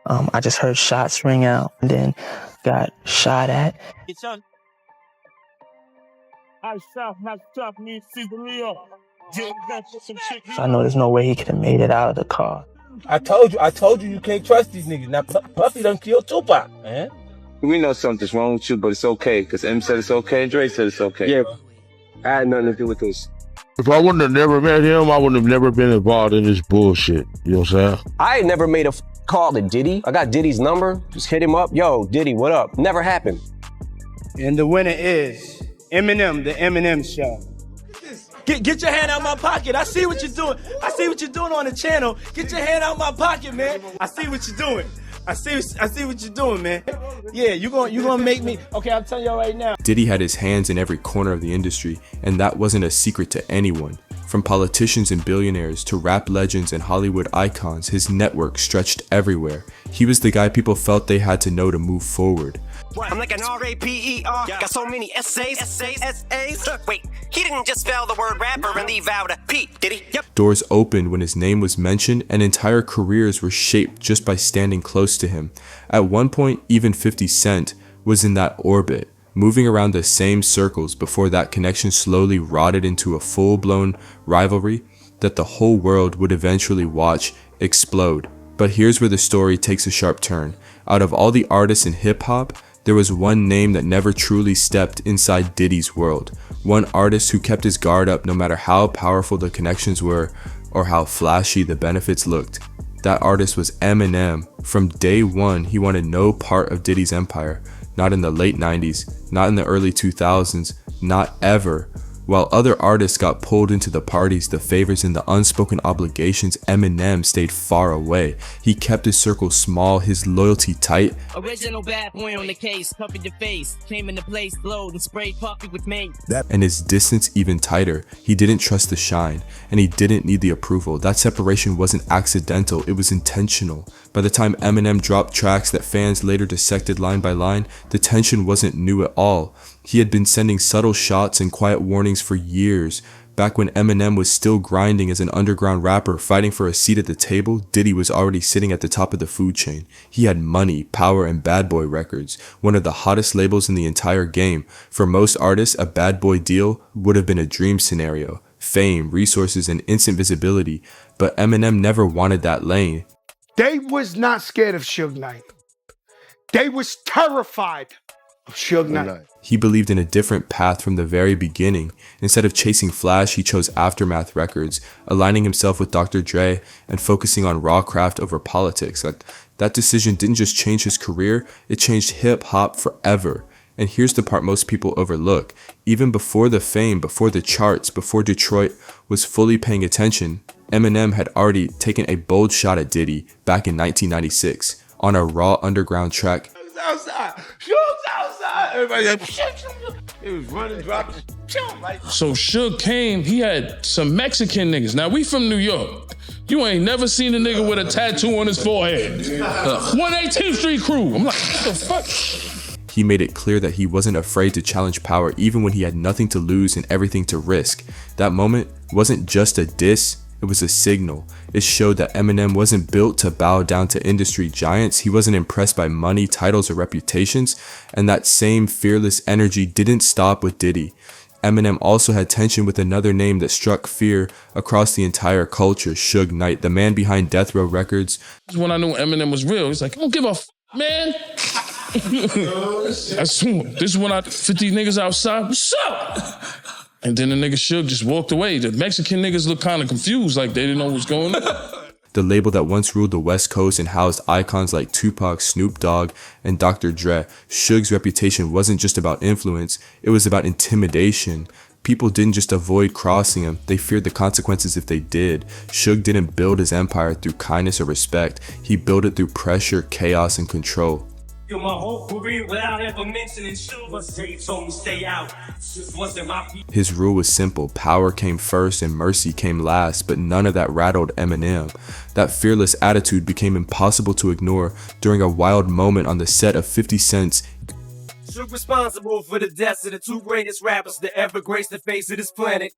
I just heard shots ring out and then got shot at. So I know there's no way he could have made it out of the car. I told you can't trust these niggas. Now Puffy done killed Tupac, man. We know something's wrong with you, but it's okay, because M said it's okay and Dre said it's okay. Yeah, I had nothing to do with this. If I wouldn't have never met him, I wouldn't have never been involved in this bullshit. You know what I'm saying? I ain't never made a call to Diddy. I got Diddy's number, just hit him up. Yo, Diddy, what up? Never happened. And the winner is Eminem, the Eminem Show. Get your hand out my pocket. I see what you're doing. I see what you're doing on the channel. Get your hand out my pocket, man. I see what you're doing. I see what you're doing, man. Yeah, you gonna make me. Okay, I'm telling y'all right now. Diddy had his hands in every corner of the industry, and that wasn't a secret to anyone. From politicians and billionaires to rap legends and Hollywood icons, his network stretched everywhere. He was the guy people felt they had to know to move forward. I'm like an R-A-P-E-R, got so many essays. Wait, he didn't just spell the word rapper and leave out a P, did he? Yep. Doors opened when his name was mentioned, and entire careers were shaped just by standing close to him. At one point, even 50 Cent was in that orbit, moving around the same circles before that connection slowly rotted into a full-blown rivalry that the whole world would eventually watch explode. But here's where the story takes a sharp turn. Out of all the artists in hip-hop, there was one name that never truly stepped inside Diddy's world. One artist who kept his guard up no matter how powerful the connections were or how flashy the benefits looked. That artist was Eminem. From day one, he wanted no part of Diddy's empire. Not in the late 90s, not in the early 2000s, not ever. While other artists got pulled into the parties, the favors, and the unspoken obligations, Eminem stayed far away. He kept his circle small, his loyalty tight. Original bad boy on the case, covered your face, came into place, glowed and sprayed Puffy with me. And his distance even tighter. He didn't trust the shine, and he didn't need the approval. That separation wasn't accidental, it was intentional. By the time Eminem dropped tracks that fans later dissected line by line, the tension wasn't new at all. He had been sending subtle shots and quiet warnings for years. Back when Eminem was still grinding as an underground rapper, fighting for a seat at the table, Diddy was already sitting at the top of the food chain. He had money, power, and Bad Boy Records, one of the hottest labels in the entire game. For most artists, a Bad Boy deal would have been a dream scenario. Fame, resources, and instant visibility. But Eminem never wanted that lane. They was not scared of Suge Knight. They was terrified of Suge Knight. He believed in a different path from the very beginning. Instead of chasing flash, he chose Aftermath Records, aligning himself with Dr. Dre and focusing on raw craft over politics. That decision didn't just change his career, it changed hip-hop forever. And here's the part most people overlook. Even before the fame, before the charts, before Detroit was fully paying attention, Eminem had already taken a bold shot at Diddy back in 1996 on a raw underground track. Outside, Suge's outside. Everybody like, it was running, dropping, like. So Suge came, he had some Mexican niggas. Now we from New York. You ain't never seen a nigga with a tattoo on his forehead. 118th Street crew. I'm like, what the fuck? He made it clear that he wasn't afraid to challenge power even when he had nothing to lose and everything to risk. That moment wasn't just a diss, it was a signal. It showed that Eminem wasn't built to bow down to industry giants. He wasn't impressed by money, titles, or reputations. And that same fearless energy didn't stop with Diddy. Eminem also had tension with another name that struck fear across the entire culture, Suge Knight, the man behind Death Row Records. When I knew Eminem was real, he's like, I don't give a man. This is when I 50 niggas outside, what's up? And then the nigga Suge just walked away. The Mexican niggas looked kind of confused, like they didn't know what was going on. The label that once ruled the West Coast and housed icons like Tupac, Snoop Dogg, and Dr. Dre, Suge's reputation wasn't just about influence, it was about intimidation. People didn't just avoid crossing him, they feared the consequences if they did. Suge didn't build his empire through kindness or respect, he built it through pressure, chaos, and control. My whole career without ever mentioning Suge, told me stay out. Just wasn't my people. His rule was simple, power came first and mercy came last, but none of that rattled Eminem. That fearless attitude became impossible to ignore during a wild moment on the set of 50 Cent's Suge responsible for the deaths of the two greatest rappers to ever grace the face of this planet.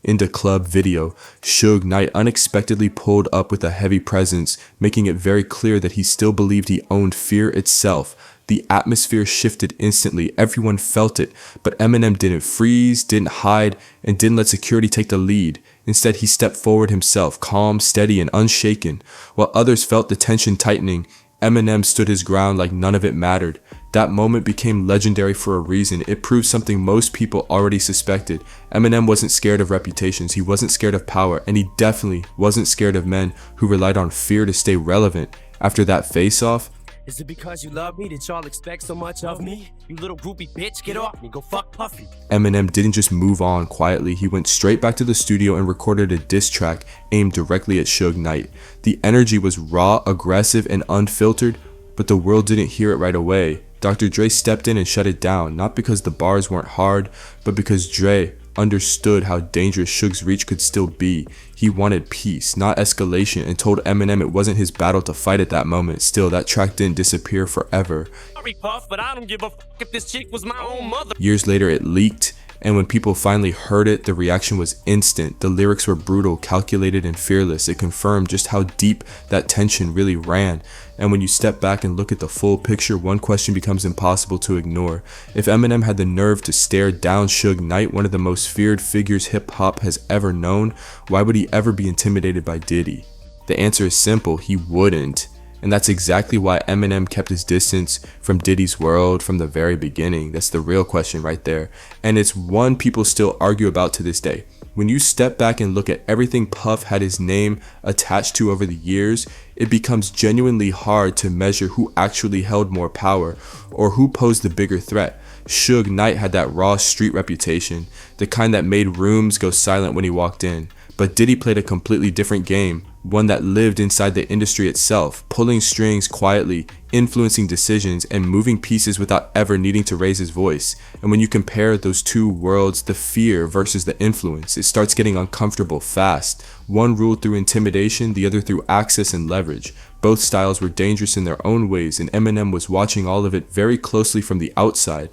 into club video, Suge Knight unexpectedly pulled up with a heavy presence, making it very clear that he still believed he owned fear itself. The atmosphere shifted instantly, everyone felt it, but Eminem didn't freeze, didn't hide, and didn't let security take the lead. Instead, he stepped forward himself, calm, steady, and unshaken. While others felt the tension tightening, Eminem stood his ground like none of it mattered. That moment became legendary for a reason. It proved something most people already suspected. Eminem wasn't scared of reputations, he wasn't scared of power, and he definitely wasn't scared of men who relied on fear to stay relevant. After that face-off, Is it because you love me that y'all expect so much of me? You little groupie bitch, get off me, go fuck Puffy. Eminem didn't just move on quietly, he went straight back to the studio and recorded a diss track aimed directly at Suge Knight. The energy was raw, aggressive, and unfiltered, but the world didn't hear it right away. Dr. Dre stepped in and shut it down, not because the bars weren't hard, but because Dre understood how dangerous Suge's reach could still be. He wanted peace, not escalation, and told Eminem it wasn't his battle to fight at that moment. Still, that track didn't disappear forever. Sorry, Puff, but I don't give a fuck if this chick was my own mother. Years later, it leaked, and when people finally heard it, the reaction was instant. The lyrics were brutal, calculated, and fearless. It confirmed just how deep that tension really ran. And when you step back and look at the full picture, one question becomes impossible to ignore. If Eminem had the nerve to stare down Suge Knight, one of the most feared figures hip-hop has ever known, why would he ever be intimidated by Diddy? The answer is simple, he wouldn't. And that's exactly why Eminem kept his distance from Diddy's world from the very beginning. That's the real question right there. And it's one people still argue about to this day. When you step back and look at everything Puff had his name attached to over the years, it becomes genuinely hard to measure who actually held more power or who posed the bigger threat. Suge Knight had that raw street reputation, the kind that made rooms go silent when he walked in. But Diddy played a completely different game, one that lived inside the industry itself, pulling strings quietly, influencing decisions, and moving pieces without ever needing to raise his voice. And when you compare those two worlds, the fear versus the influence, it starts getting uncomfortable fast. One ruled through intimidation, the other through access and leverage. Both styles were dangerous in their own ways, and Eminem was watching all of it very closely from the outside.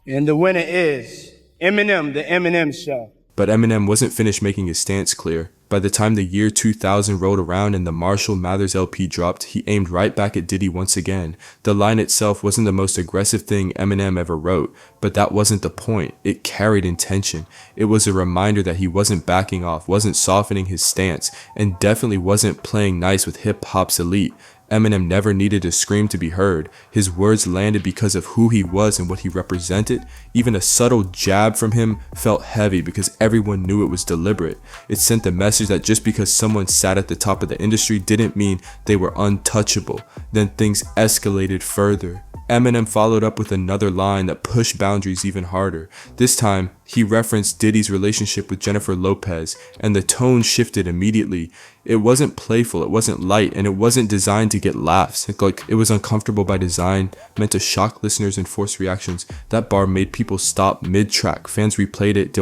And the winner is Eminem, the Eminem Show. But Eminem wasn't finished making his stance clear. By the time the year 2000 rolled around and the Marshall Mathers LP dropped, he aimed right back at Diddy once again. The line itself wasn't the most aggressive thing Eminem ever wrote, but that wasn't the point. It carried intention. It was a reminder that he wasn't backing off, wasn't softening his stance, and definitely wasn't playing nice with hip-hop's elite. Eminem never needed to scream to be heard. His words landed because of who he was and what he represented. Even a subtle jab from him felt heavy because everyone knew it was deliberate. It sent the message that just because someone sat at the top of the industry didn't mean they were untouchable. Then things escalated further. Eminem followed up with another line that pushed boundaries even harder. This time, he referenced Diddy's relationship with Jennifer Lopez, and the tone shifted immediately. It wasn't playful, it wasn't light, and it wasn't designed to get laughs. It was uncomfortable by design, meant to shock listeners and force reactions. That bar made people stop mid-track. Fans replayed it,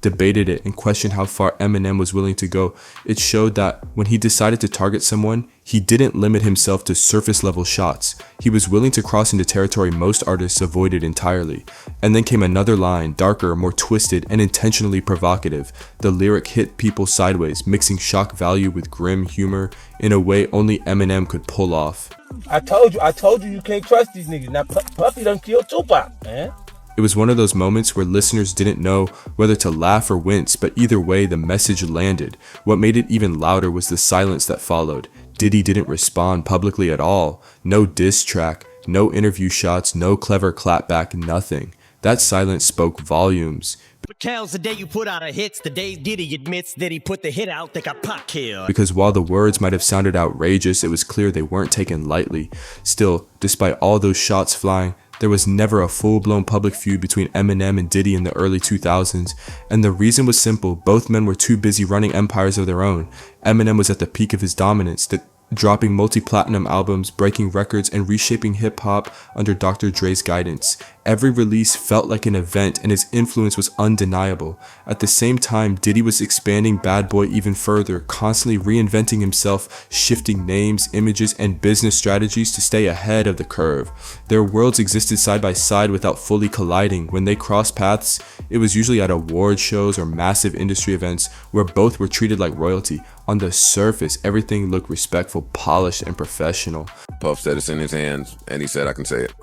debated it, and questioned how far Eminem was willing to go. It showed that when he decided to target someone, he didn't limit himself to surface-level shots. He was willing to cross into territory most artists avoided entirely. And then came another line, darker, more twisted, and intentionally provocative. The lyric hit people sideways, mixing shock value with grim humor in a way only Eminem could pull off. I told you you can't trust these niggas. Now Puffy done killed Tupac, man. It was one of those moments where listeners didn't know whether to laugh or wince, but either way the message landed. What made it even louder was the silence that followed. Diddy didn't respond publicly at all. No diss track, no interview shots, no clever clapback, nothing. That silence spoke volumes. Counts the day you put out a hits, the day Diddy admits that he put the hit out, they got Pac killed. Because while the words might have sounded outrageous, it was clear they weren't taken lightly. Still, despite all those shots flying, there was never a full-blown public feud between Eminem and Diddy in the early 2000s, and the reason was simple. Both men were too busy running empires of their own. Eminem was at the peak of his dominance, dropping multi-platinum albums, breaking records, and reshaping hip-hop under Dr. Dre's guidance. Every release felt like an event and his influence was undeniable. At the same time, Diddy was expanding Bad Boy even further, constantly reinventing himself, shifting names, images, and business strategies to stay ahead of the curve. Their worlds existed side by side without fully colliding. When they crossed paths, it was usually at award shows or massive industry events where both were treated like royalty. On the surface, everything looked respectful, polished, and professional. Puff said it's in his hands, and he said, I can say it.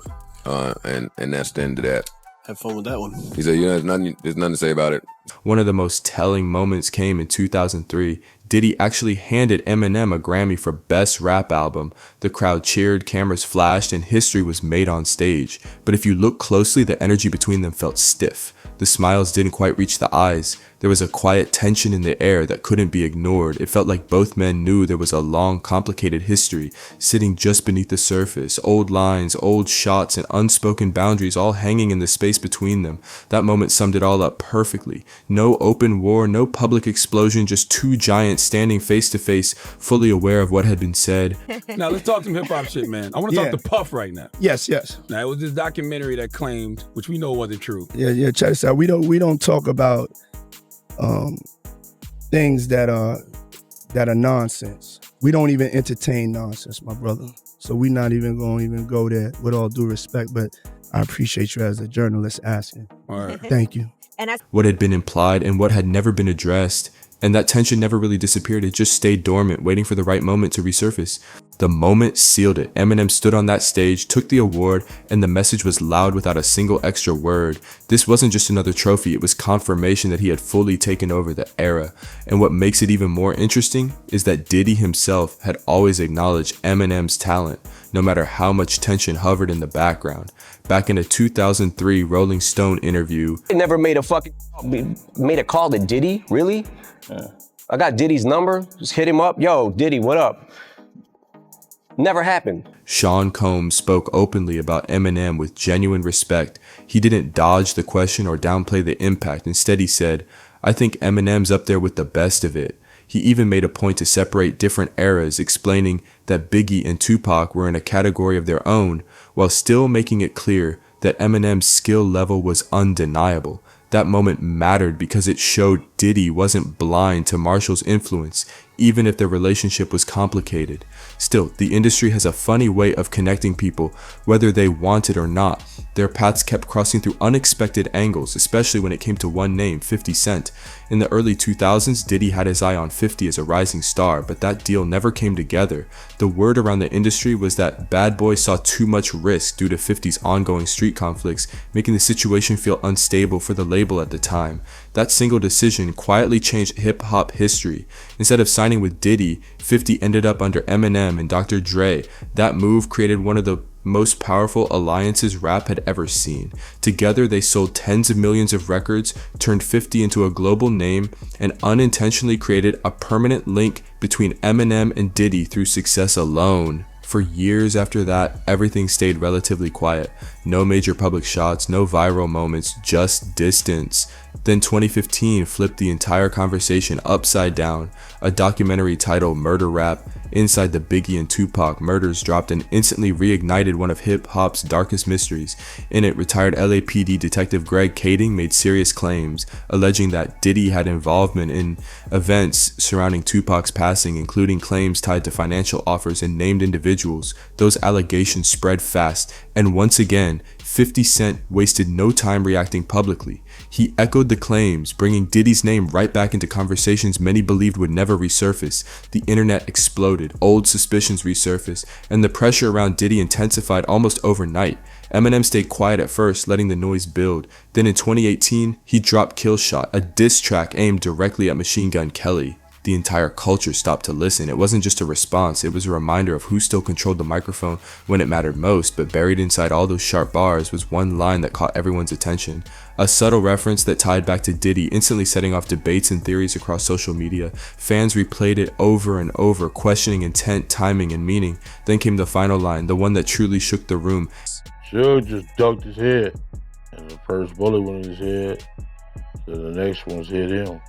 And that's the end of that. Have fun with that one. He said, there's nothing to say about it. One of the most telling moments came in 2003. Diddy actually handed Eminem a Grammy for Best Rap Album. The crowd cheered, cameras flashed, and history was made on stage. But if you look closely, the energy between them felt stiff. The smiles didn't quite reach the eyes. There was a quiet tension in the air that couldn't be ignored. It felt like both men knew there was a long, complicated history sitting just beneath the surface. Old lines, old shots, and unspoken boundaries all hanging in the space between them. That moment summed it all up perfectly. No open war, no public explosion, just two giants standing face to face, fully aware of what had been said. Now let's talk some hip hop shit, man. I want to talk to Puff right now. Yes. Now it was this documentary that claimed, which we know wasn't true. Yeah. Check this out. We don't talk about things that are nonsense. We don't even entertain nonsense, my brother. So we're not even going to go there, with all due respect. But I appreciate you as a journalist asking. All right. Thank you. What had been implied and what had never been addressed. And that tension never really disappeared. It just stayed dormant, waiting for the right moment to resurface. The moment sealed it. Eminem stood on that stage, took the award, and the message was loud without a single extra word. This wasn't just another trophy, it was confirmation that he had fully taken over the era. And what makes it even more interesting is that Diddy himself had always acknowledged Eminem's talent, no matter how much tension hovered in the background. Back in a 2003 Rolling Stone interview, They never made a call to Diddy, really? I got Diddy's number, just hit him up. Yo, Diddy, what up? Never happened. Sean Combs spoke openly about Eminem with genuine respect. He didn't dodge the question or downplay the impact. Instead, he said, I think Eminem's up there with the best of it. He even made a point to separate different eras, explaining that Biggie and Tupac were in a category of their own, while still making it clear that Eminem's skill level was undeniable. That moment mattered because it showed Diddy wasn't blind to Marshall's influence, even if their relationship was complicated. Still, the industry has a funny way of connecting people, whether they want it or not. Their paths kept crossing through unexpected angles, especially when it came to one name, 50 Cent. In the early 2000s, Diddy had his eye on 50 as a rising star, but that deal never came together. The word around the industry was that Bad Boy saw too much risk due to 50's ongoing street conflicts, making the situation feel unstable for the label at the time. That single decision quietly changed hip-hop history. Instead of signing with Diddy, 50 ended up under Eminem and Dr. Dre. That move created one of the most powerful alliances rap had ever seen. Together, they sold tens of millions of records, turned 50 into a global name, and unintentionally created a permanent link between Eminem and Diddy through success alone. For years after that, everything stayed relatively quiet. No major public shots, no viral moments, just distance. Then 2015 flipped the entire conversation upside down. A documentary titled Murder Rap, Inside the Biggie and Tupac Murders dropped and instantly reignited one of hip-hop's darkest mysteries. In it, retired LAPD detective Greg Kading made serious claims, alleging that Diddy had involvement in events surrounding Tupac's passing, including claims tied to financial offers and named individuals. Those allegations spread fast, and once again, 50 Cent wasted no time reacting publicly. He echoed the claims, bringing Diddy's name right back into conversations many believed would never resurface. The internet exploded, old suspicions resurfaced, and the pressure around Diddy intensified almost overnight. Eminem stayed quiet at first, letting the noise build. Then in 2018, he dropped Kill Shot, a diss track aimed directly at Machine Gun Kelly. The entire culture stopped to listen. It wasn't just a response, it was a reminder of who still controlled the microphone when it mattered most, but buried inside all those sharp bars was one line that caught everyone's attention. A subtle reference that tied back to Diddy, instantly setting off debates and theories across social media. Fans replayed it over and over, questioning intent, timing, and meaning. Then came the final line, the one that truly shook the room. Suge just ducked his head, and the first bullet went in his head, so the next one's hit him.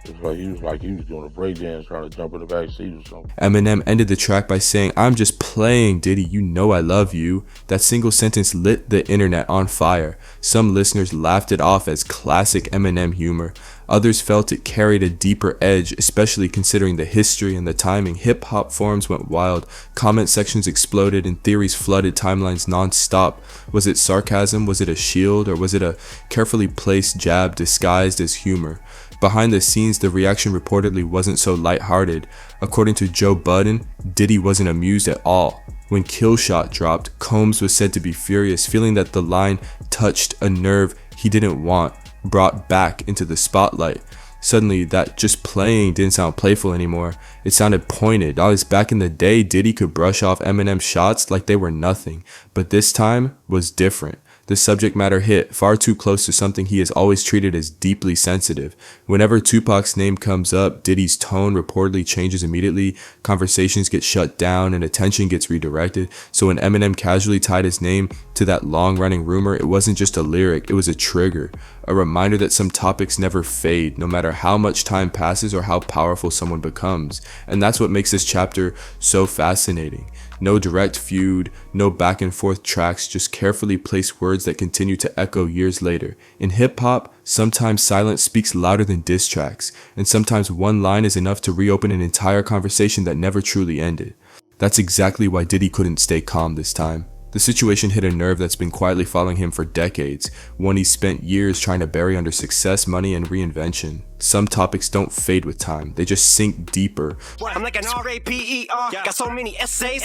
It's like he was doing a breakdance trying to jump in the back seat or something. Eminem ended the track by saying, "I'm just playing, Diddy, you know I love you." That single sentence lit the internet on fire. Some listeners laughed it off as classic Eminem humor. Others felt it carried a deeper edge, especially considering the history and the timing. Hip-hop forums went wild, comment sections exploded, and theories flooded timelines non-stop. Was it sarcasm? Was it a shield? Or was it a carefully placed jab disguised as humor? Behind the scenes, the reaction reportedly wasn't so lighthearted. According to Joe Budden, Diddy wasn't amused at all. When Killshot dropped, Combs was said to be furious, feeling that the line touched a nerve he didn't want, brought back into the spotlight. Suddenly, that just playing didn't sound playful anymore. It sounded pointed. Always back in the day, Diddy could brush off Eminem's shots like they were nothing. But this time was different. The subject matter hit far too close to something he has always treated as deeply sensitive. Whenever Tupac's name comes up, Diddy's tone reportedly changes immediately, conversations get shut down, and attention gets redirected. So when Eminem casually tied his name to that long-running rumor, it wasn't just a lyric, it was a trigger. A reminder that some topics never fade, no matter how much time passes or how powerful someone becomes. And that's what makes this chapter so fascinating. No direct feud, no back and forth tracks, just carefully placed words that continue to echo years later. In hip-hop, sometimes silence speaks louder than diss tracks, and sometimes one line is enough to reopen an entire conversation that never truly ended. That's exactly why Diddy couldn't stay calm this time. The situation hit a nerve that's been quietly following him for decades, one he spent years trying to bury under success, money, and reinvention. Some topics don't fade with time, they just sink deeper. I'm like an R-A-P-E-R, got so many essays.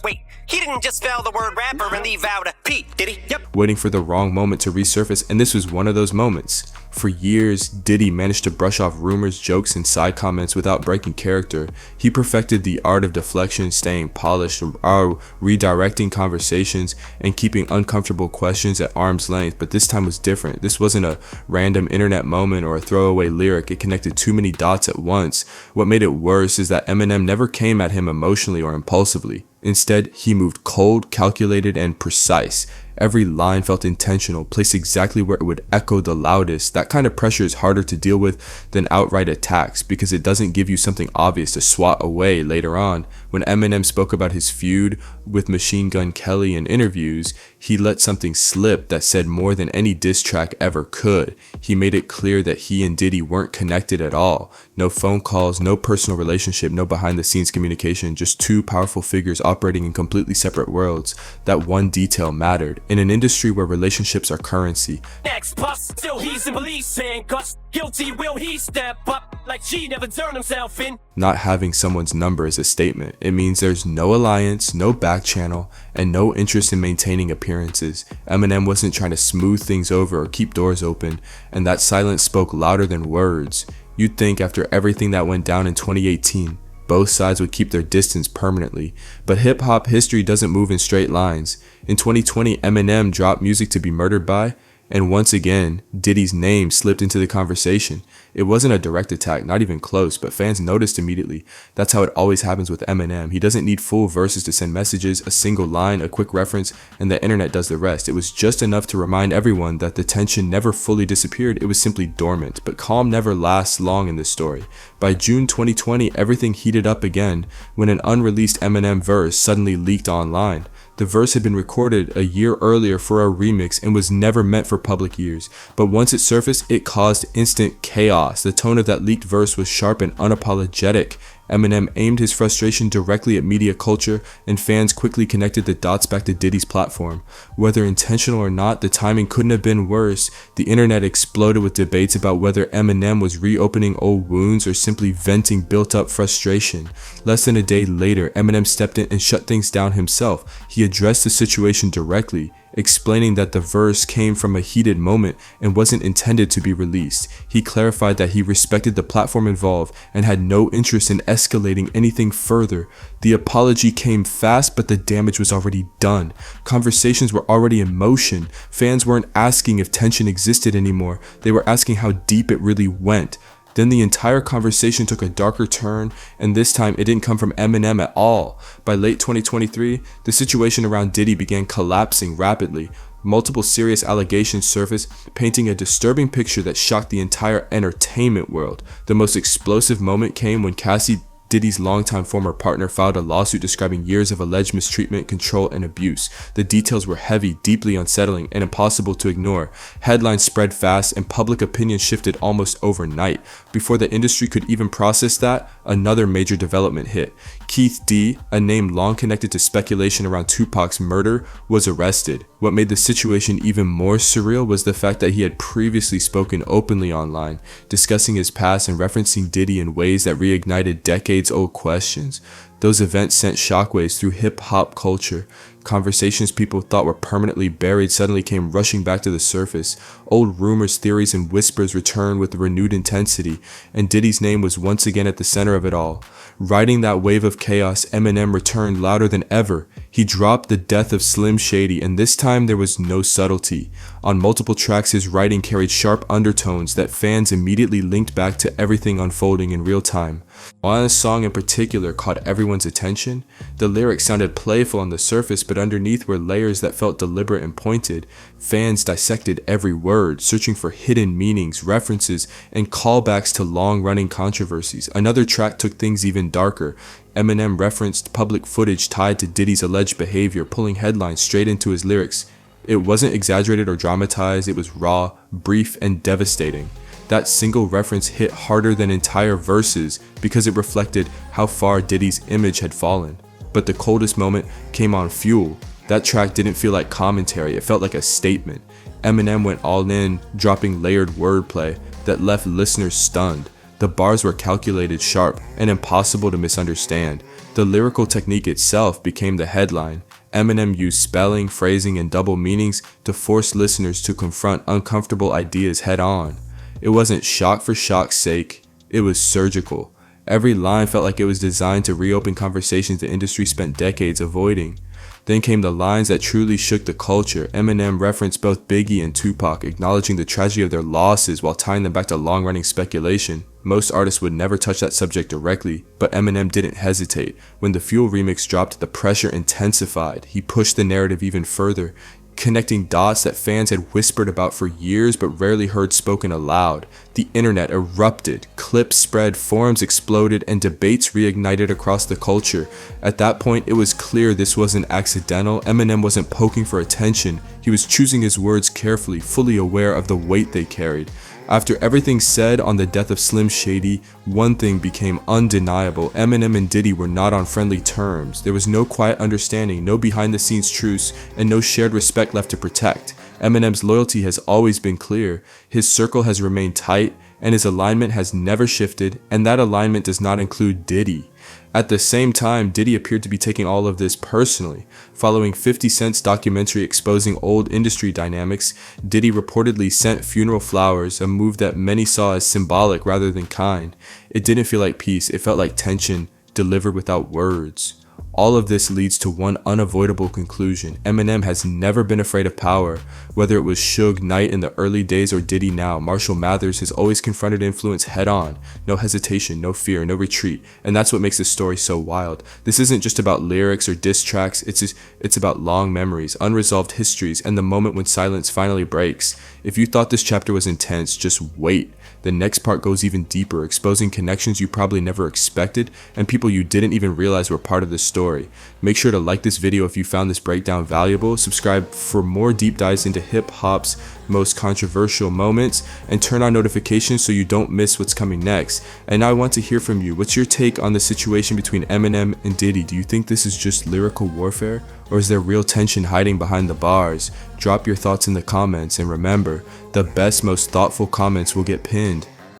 Wait, he didn't just spell the word rapper and leave out a P, did he? Yep. Waiting for the wrong moment to resurface, and this was one of those moments. For years, Diddy managed to brush off rumors, jokes, and side comments without breaking character. He perfected the art of deflection, staying polished, redirecting conversations, and keeping uncomfortable questions at arm's length. But this time was different. This wasn't a random internet moment or a throwaway lyric. It connected too many dots at once. What made it worse is that Eminem never came at him emotionally or impulsively. Instead, he moved cold, calculated, and precise. Every line felt intentional, placed exactly where it would echo the loudest. That kind of pressure is harder to deal with than outright attacks because it doesn't give you something obvious to swat away later on. When Eminem spoke about his feud with Machine Gun Kelly in interviews, he let something slip that said more than any diss track ever could. He made it clear that he and Diddy weren't connected at all. No phone calls, no personal relationship, no behind-the-scenes communication, just two powerful figures operating in completely separate worlds. That one detail mattered. In an industry where relationships are currency, Next bus, still he's in police handcuffs. Guilty, will he step up like she never turned himself in? not having someone's number is a statement. It means there's no alliance, no back channel, and no interest in maintaining appearances. Eminem wasn't trying to smooth things over or keep doors open, and that silence spoke louder than words. You'd think after everything that went down in 2018, both sides would keep their distance permanently, but hip-hop history doesn't move in straight lines. In 2020, Eminem dropped Music to Be Murdered By, and once again, Diddy's name slipped into the conversation. It wasn't a direct attack, not even close, but fans noticed immediately. That's how it always happens with Eminem. He doesn't need full verses to send messages, a single line, a quick reference, and the internet does the rest. It was just enough to remind everyone that the tension never fully disappeared, it was simply dormant. But calm never lasts long in this story. By June 2020, everything heated up again when an unreleased Eminem verse suddenly leaked online. The verse had been recorded a year earlier for a remix and was never meant for public ears, but once it surfaced, it caused instant chaos. The tone of that leaked verse was sharp and unapologetic. Eminem aimed his frustration directly at media culture, and fans quickly connected the dots back to Diddy's platform. Whether intentional or not, the timing couldn't have been worse. The internet exploded with debates about whether Eminem was reopening old wounds or simply venting built-up frustration. Less than a day later, Eminem stepped in and shut things down himself. He addressed the situation directly, explaining that the verse came from a heated moment and wasn't intended to be released. He clarified that he respected the platform involved and had no interest in escalating anything further. The apology came fast, but the damage was already done. Conversations were already in motion. Fans weren't asking if tension existed anymore. They were asking how deep it really went. Then the entire conversation took a darker turn, and this time it didn't come from Eminem at all. By late 2023, the situation around Diddy began collapsing rapidly. Multiple serious allegations surfaced, painting a disturbing picture that shocked the entire entertainment world. The most explosive moment came when Cassie, Diddy's longtime former partner, filed a lawsuit describing years of alleged mistreatment, control, and abuse. The details were heavy, deeply unsettling, and impossible to ignore. Headlines spread fast, and public opinion shifted almost overnight. Before the industry could even process that, another major development hit. Keith D, a name long connected to speculation around Tupac's murder, was arrested. What made the situation even more surreal was the fact that he had previously spoken openly online, discussing his past and referencing Diddy in ways that reignited decades-old questions. Those events sent shockwaves through hip-hop culture. Conversations people thought were permanently buried suddenly came rushing back to the surface. Old rumors, theories, and whispers returned with renewed intensity, and Diddy's name was once again at the center of it all. Riding that wave of chaos, Eminem returned louder than ever. He dropped the death of Slim Shady, and this time there was no subtlety. On multiple tracks, his writing carried sharp undertones that fans immediately linked back to everything unfolding in real time. While a song in particular caught everyone's attention, the lyrics sounded playful on the surface, but underneath were layers that felt deliberate and pointed. Fans dissected every word, searching for hidden meanings, references, and callbacks to long-running controversies. Another track took things even darker. Eminem referenced public footage tied to Diddy's alleged behavior, pulling headlines straight into his lyrics. It wasn't exaggerated or dramatized, it was raw, brief, and devastating. That single reference hit harder than entire verses because it reflected how far Diddy's image had fallen. But the coldest moment came on Fuel. That track didn't feel like commentary, it felt like a statement. Eminem went all in, dropping layered wordplay that left listeners stunned. The bars were calculated, sharp, and impossible to misunderstand. The lyrical technique itself became the headline. Eminem used spelling, phrasing, and double meanings to force listeners to confront uncomfortable ideas head on. It wasn't shock for shock's sake, it was surgical. Every line felt like it was designed to reopen conversations the industry spent decades avoiding. Then came the lines that truly shook the culture. Eminem referenced both Biggie and Tupac, acknowledging the tragedy of their losses while tying them back to long-running speculation. Most artists would never touch that subject directly, but Eminem didn't hesitate. When the Fuel remix dropped, the pressure intensified. He pushed the narrative even further, connecting dots that fans had whispered about for years but rarely heard spoken aloud. The internet erupted, clips spread, forums exploded, and debates reignited across the culture. At that point, it was clear this wasn't accidental. Eminem wasn't poking for attention. He was choosing his words carefully, fully aware of the weight they carried. After everything said on the death of Slim Shady, one thing became undeniable. Eminem and Diddy were not on friendly terms. There was no quiet understanding, no behind-the-scenes truce, and no shared respect left to protect. Eminem's loyalty has always been clear. His circle has remained tight, and his alignment has never shifted, and that alignment does not include Diddy. At the same time, Diddy appeared to be taking all of this personally. Following 50 Cent's documentary exposing old industry dynamics, Diddy reportedly sent funeral flowers, a move that many saw as symbolic rather than kind. It didn't feel like peace, it felt like tension, delivered without words. All of this leads to one unavoidable conclusion. Eminem has never been afraid of power. Whether it was Suge Knight in the early days or Diddy now, Marshall Mathers has always confronted influence head on. No hesitation, no fear, no retreat. And that's what makes this story so wild. This isn't just about lyrics or diss tracks, it's about long memories, unresolved histories, and the moment when silence finally breaks. If you thought this chapter was intense, just wait. The next part goes even deeper, exposing connections you probably never expected and people you didn't even realize were part of the story. Make sure to like this video if you found this breakdown valuable, subscribe for more deep dives into hip-hop's most controversial moments, and turn on notifications so you don't miss what's coming next. And now I want to hear from you. What's your take on the situation between Eminem and Diddy? Do you think this is just lyrical warfare, or is there real tension hiding behind the bars? Drop your thoughts in the comments, and remember, the best, most thoughtful comments will get pinned.